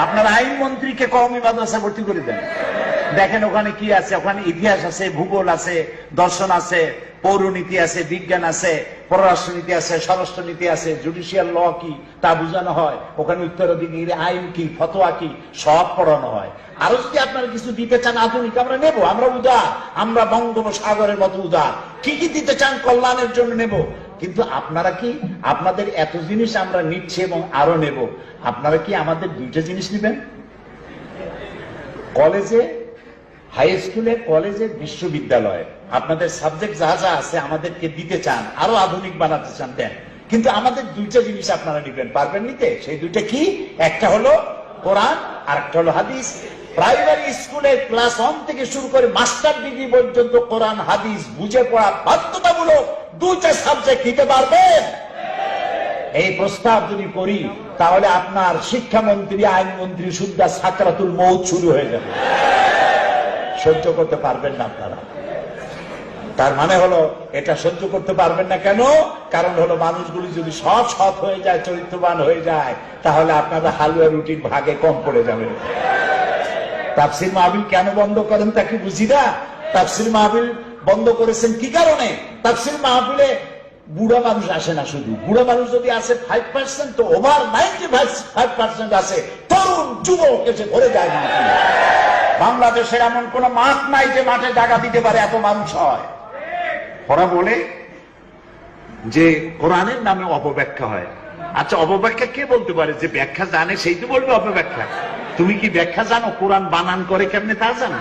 আপনার আইনমন্ত্রীকে কওমি মাদ্রাসা ভর্তি করে দেন, দেখেন ওখানে কি আছে। ওখানে ইতিহাস আছে, ভূগোল আছে, দর্শন আছে, পৌরনীতি আছে, বিজ্ঞান আছে, পররাষ্ট্রনীতি আছে, স্বরাষ্ট্রনীতি আছে, জুডিশিয়াল ল কি তা বোঝানো হয়। ওখানে উত্তরাধিকারী আইন কি, ফতোয়া কি, সব পড়ানো হয়। আরো যদি আপনারা কিছু দিতে চান আধুনিক, আমরা নেব, আমরা উদার, আমরা বঙ্গোপসাগরের মতো উদার। কি কি দিতে চান কল্যাণের জন্য নেব। কিন্তু আপনারা কি, আপনাদের এত জিনিস আমরা নিচ্ছি এবং আরো নেব, আপনারা কি আমাদের দুইটা জিনিস নেবেন? কলেজে, হাই স্কুলে, কলেজে, বিশ্ববিদ্যালয়ে আপনাদের সাবজেক্ট যা যা আছে আমাদেরকে দিতে চান, আরো আধুনিক বানাতে চান, দেন। কিন্তু আমাদের দুইটা জিনিস আপনারা নিবেন, পারবেন নিতে? সেই দুইটা কি? একটা হলো কোরআন আর একটা হলো হাদিস। প্রাইমারি স্কুলে ক্লাস 1 থেকে শুরু করে মাস্টার ডিগ্রি পর্যন্ত কোরআন হাদিস বুঝে পড়া বাধ্যতামূলক দুইটা সাবজেক্ট নিতে পারবেন? এই প্রস্তাব যদি করি তাহলে আপনার শিক্ষামন্ত্রী, আইনমন্ত্রী সুদ্ধা সাকরাতুল মউত শুরু হয়ে যাবে। সহ্য করতে পারবেন না আপনারা। তার মানে হলো এটা সহ্য করতে পারবেন না কেন? কারণ হলো মানুষগুলি যদি সব সৎ হয়ে যায়, চরিত্রবান হয়ে যায়, তাহলে আপনারা হালুয়া রুটির ভাগে কম পড়ে যাবেন। তাফসীর মাহফিল কেন বন্ধ করেন তা কি বুঝি না। তাফসীর মাহফিল বন্ধ করেছেন কি কারণে? তাফসীর মাহফিলে বুড়া মানুষ আসে না, শুধু বুড়া মানুষ যদি আসে 5%, তো ওভার 95% আসে তরুণ যুবক এসে ভরে যায় মাহফিলে। বাংলাদেশের এমন কোন মাঠ নাই যে মাঠে জায়গা দিতে পারে এত মানুষ হয়। ওরা বলে যে কোরআনের নামে অপব্যাখ্যা হয়। আচ্ছা, অপব্যাখ্যা কে বলতে পারে? যে ব্যাখ্যা জানে সেই তো বলবে অপব্যাখ্যা। তুমি কি ব্যাখ্যা জানো? কোরআন বানান করে কেমনে তা জানো?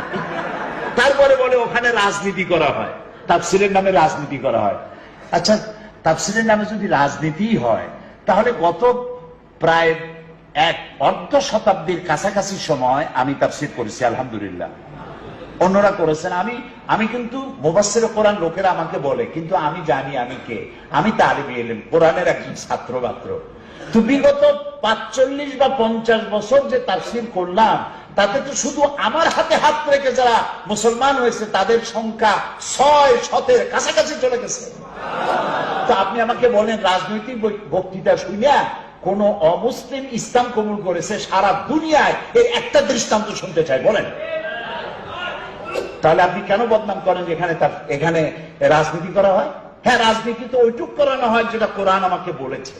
তারপরে বলে ওখানে রাজনীতি করা হয়, তাফসীরের নামে রাজনীতি করা হয়। আচ্ছা, তাফসীরের নামে যদি রাজনীতি হয়, তাহলে গত প্রায় এক অর্ধ শতাব্দীর কাছাকাছি সময় আমি তাফসীর করেছি, আলহামদুলিল্লাহ। অন্যরা করেছেন, আমি কিন্তু মুফাসসিরে কোরআন লোকেরা আমাকে বলে, কিন্তু আমি জানি আমি কে। আমি তালিবে ইলম, কোরআনের একজন ছাত্র মাত্র। তো বিগত 45 বা 50 বছর যে তাফসীর করলাম, তাতে তো শুধু আমার হাতে হাত রেখে যারা মুসলমান হয়েছে তাদের সংখ্যা 600-এর কাছাকাছি চলে গেছে। তো আপনি আমাকে বলেন রাজনৈতিক বক্তৃতা শুনিয়া কোন অমুসলিম ইসলাম কবুল করেছে সারা দুনিয়ায়, এর একটা দৃষ্টান্ত শুনতে চাই, বলেন। তাহলে আপনি কেন বদনাম করেন এখানে রাজনীতি করা হয়? হ্যাঁ, রাজনীতি তো ওইটুক করানো হয় যেটা কোরআন আমাকে বলেছে।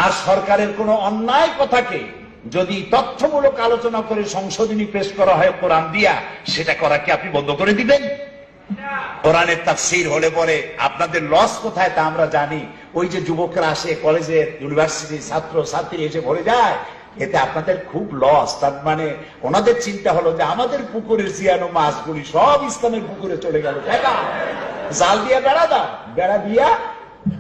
আর সরকারের কোন অন্যায় কথাকে যদি তথ্যমূলক আলোচনা করে সংশোধনী পেশ করা হয় কোরআন দিয়া, সেটা করা কি আপনি বন্ধ করে দিবেন? কোরআনের তাফসীর হলে পরে আপনাদের লস কোথায় তা আমরা জানি। ওই যে যুবকরা আসে, কলেজে, ইউনিভার্সিটি ছাত্র ছাত্রী এসে ভরে যায়, এতে আপনাদের খুব লস। তার মানে ওনাদের চিন্তা হলো যে আমাদের পুকুরের জিয়ানো মাছগুলি সব ইসলামের পুকুরে চলে গেল। জাল দিয়া বেড়া দাও, বেড়া দিয়া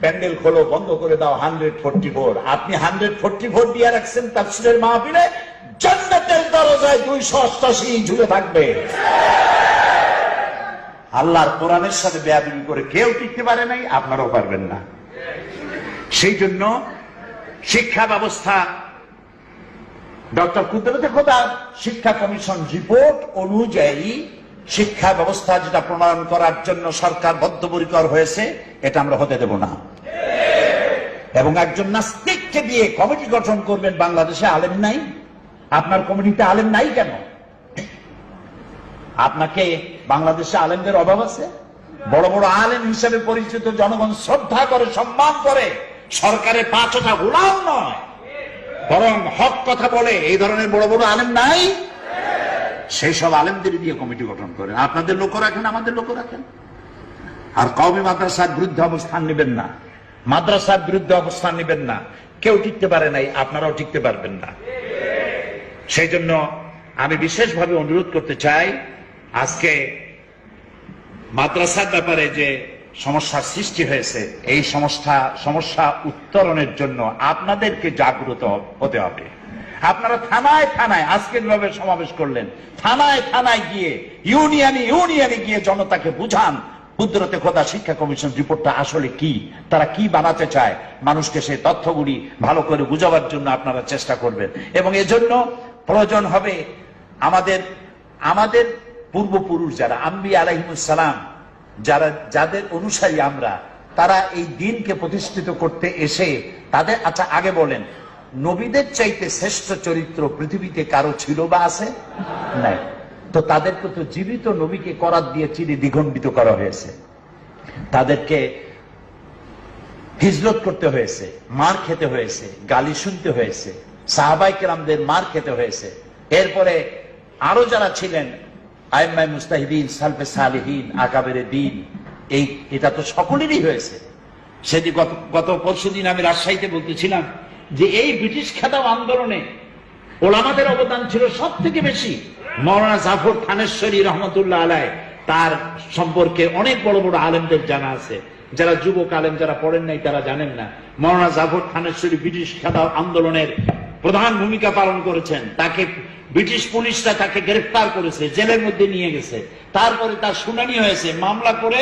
প্যান্ডেল খোলো, বন্ধ করে দাও 144। আপনি 144 দিয়ে রাখছেন তাফসীরের মাহফিলে, জান্নাতের দরজায় 288 ঝুলে থাকবে। আল্লাহর কোরআনের সাথে বেয়াদবি করে কেউ টিকতে পারে নাই, আপনারাও পারবেন না। সেই জন্য শিক্ষা ব্যবস্থা, ডক্টর কুদরতে খোদা শিক্ষা কমিশন রিপোর্ট অনুযায়ী শিক্ষা ব্যবস্থা যেটা প্রণয়ন করার জন্য সরকার বদ্ধপরিকর হয়েছে, এটা আমরা হতে দেব না। এবং একজন নাস্তিককে দিয়ে কমিটি গঠন করবেন। বাংলাদেশে আলেম নাই, আপনার কমিটিতে আলেম নাই কেন? আপনাকে বাংলাদেশে আলেমদের অভাব আছে? বড় বড় আলেম হিসেবে পরিচিত, জনগণ শ্রদ্ধা করে, সম্মান করে, সরকারের পাঁচটা গোলাম নয়, বরং হক কথা বলে, এই ধরনের বড় বড় আলেম নাই? সেই সব আলেমদের দিয়ে কমিটি গঠন করেন। আপনাদের লোক রাখেন, আমাদের লোক রাখেন। আর কওমি মাদ্রাসার বিরুদ্ধে অবস্থান নেবেন না, মাদ্রাসার বিরুদ্ধে অবস্থান নেবেন না। কেউ টিকতে পারে নাই, আপনারাও টিকতে পারবেন না। সেই জন্য আমি বিশেষভাবে অনুরোধ করতে চাই, আজকে মাদ্রাসার ব্যাপারে যে সমস্যার সৃষ্টি হয়েছে, এই সমস্যা উত্তরণের জন্য আপনাদেরকে জাগ্রত হতে হবে। আপনারা থানায় থানায় আজকের ভাবে সমাবেশ করলেন, থানায় থানায় গিয়ে, ইউনিয়নে গিয়ে জনতাকে বুঝান কুদরতে খোদা শিক্ষা কমিশন রিপোর্টটা আসলে কি, তারা কি বানাতে চায়। মানুষকে সেই তথ্যগুলি ভালো করে বুঝাবার জন্য আপনারা চেষ্টা করবেন। এবং এজন্য প্রয়োজন হবে আমাদের পূর্বপুরুষ যারা আম্বিয়া আলাইহিমুস সালাম, যাদের অনুসারী আমরা, তারা এই দিনকে প্রতিষ্ঠিত করতে এসে তাদের, আচ্ছা আগে বলেন, নবীদের চাইতে শ্রেষ্ঠ চরিত্র পৃথিবীতে কারো ছিল বা আছে? নাই। তো তাদেরকে তো জীবিত নবীকে করাত দিয়ে চিরে দ্বিখণ্ডিত করা হয়েছে, তাদেরকে হিজরত করতে হয়েছে, মার খেতে হয়েছে, গালি শুনতে হয়েছে, সাহাবায়ে কেরামদের মার খেতে হয়েছে। এরপরে আরো যারা ছিলেন আইম্মায়ে মুজতাহিদিন, সালফে সালেহিন, আকাবেরে দ্বীন, এটা তো সকলেরই হয়েছে। সেদিন গত পরশুদিন আমি রাজশাহীতে বলতেছিলাম যে এই ব্রিটিশ খেদাও আন্দোলনে ওলামাদের অবদান ছিল সব থেকে বেশি। মাওলানা জাফর থানেশ্বরী রহমতুল্লাহ আলাইহ, তার সম্পর্কে অনেক বড় বড় আলেমদের জানা আছে, যারা যুবক আলেম যারা পড়েন নাই তারা জানেন না। মাওলানা জাফর থানেশ্বরী ব্রিটিশ খেদাও আন্দোলনের প্রধান ভূমিকা পালন করেছেন। তাকে ব্রিটিশ পুলিশরা তাকে গ্রেফতার করেছে, জেলের মধ্যে নিয়ে গেছে, তারপরে তার শুনানি হয়েছে, মামলা করে